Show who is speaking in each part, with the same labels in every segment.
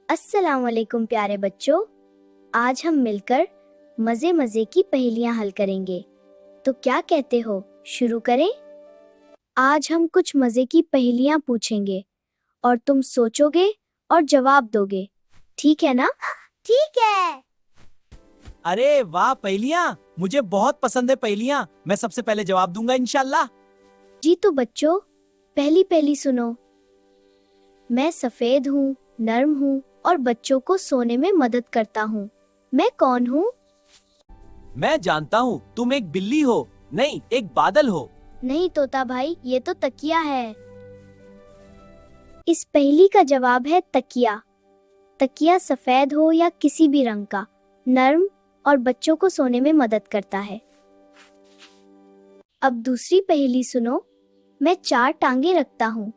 Speaker 1: अस्सलाम वालेकुम प्यारे बच्चों। आज हम मिलकर मजे मजे की पहेलियां हल करेंगे। तो क्या कहते हो, शुरू करें? आज हम कुछ मजे की पहेलियां पूछेंगे और तुम सोचोगे और जवाब दोगे, ठीक है ना? ठीक है।
Speaker 2: अरे वाह पहेलियां, मुझे बहुत पसंद है पहेलियां। मैं सबसे पहले जवाब दूंगा इंशाल्लाह।
Speaker 1: जी तो बच्चों, पहली पहली सुनो। मैं सफेद हूँ, नर्म हूँ और बच्चों को सोने में मदद करता हूँ। मैं कौन हूँ?
Speaker 2: मैं जानता हूँ तुम एक बिल्ली हो, नहीं एक बादल हो।
Speaker 1: नहीं तोता भाई, ये तो तकिया है। इस पहेली का जवाब है तकिया। तकिया सफेद हो या किसी भी रंग का, नर्म और बच्चों को सोने में मदद करता है। अब दूसरी पहेली सुनो। मैं 4 टांगे रखता हूँ,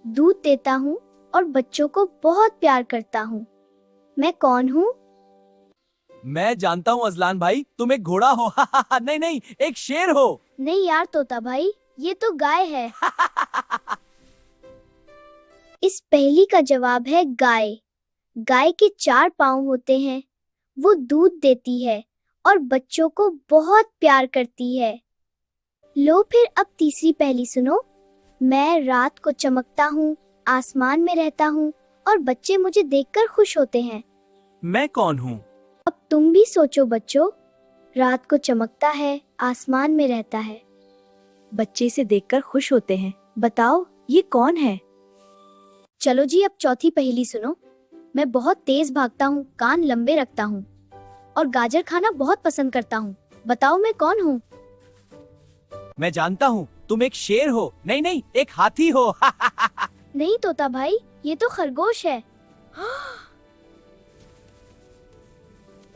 Speaker 1: दूध देता हूँ और बच्चों को बहुत प्यार करता हूँ। मैं कौन हूँ?
Speaker 2: मैं जानता हूँ अजलान भाई, तुम एक घोड़ा हो। नहीं नहीं, एक शेर हो।
Speaker 1: नहीं यार तोता भाई, ये तो गाय है। इस पहेली का जवाब है गाय। गाय के 4 पाँव होते हैं, वो दूध देती है और बच्चों को बहुत प्यार करती है। लो फिर अब तीसरी पहेली सुनो। मैं रात को चमकता हूँ, आसमान में रहता हूँ और बच्चे मुझे देखकर खुश होते हैं।
Speaker 2: मैं कौन हूँ?
Speaker 1: अब तुम भी सोचो बच्चों। रात को चमकता है, आसमान में रहता है, बच्चे इसे देखकर खुश होते हैं। बताओ ये कौन है? चलो जी, अब चौथी पहेली सुनो। मैं बहुत तेज भागता हूँ, कान लंबे रखता हूँ और गाजर खाना बहुत पसंद करता हूँ। बताओ मैं कौन हूँ?
Speaker 2: मैं जानता हूँ तुम एक शेर हो, नहीं नहीं एक हाथी हो।
Speaker 1: नहीं तोता भाई, ये तो खरगोश है।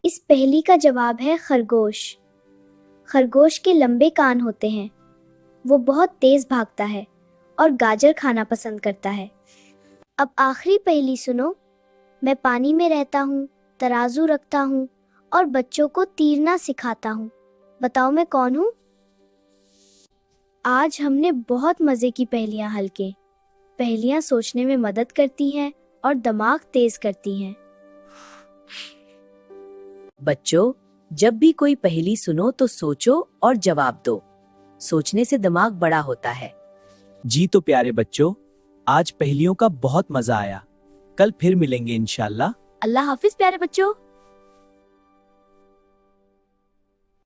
Speaker 1: इस पहेली का जवाब है खरगोश। खरगोश के लंबे कान होते हैं, वो बहुत तेज भागता है और गाजर खाना पसंद करता है। अब आखिरी पहेली सुनो। मैं पानी में रहता हूँ, तराजू रखता हूँ और बच्चों को तीरना सिखाता हूँ। बताओ मैं कौन हूँ? आज हमने बहुत मजे की पहेलियां हल की। पहेलियां सोचने में मदद करती हैं और दिमाग तेज करती हैं।
Speaker 3: बच्चों, जब भी कोई पहेली सुनो तो सोचो और जवाब दो। सोचने से दिमाग बड़ा होता है।
Speaker 2: जी तो प्यारे बच्चों, आज पहेलियों का बहुत मजा आया। कल फिर मिलेंगे इंशाल्लाह।
Speaker 1: अल्लाह हाफिज प्यारे बच्चों।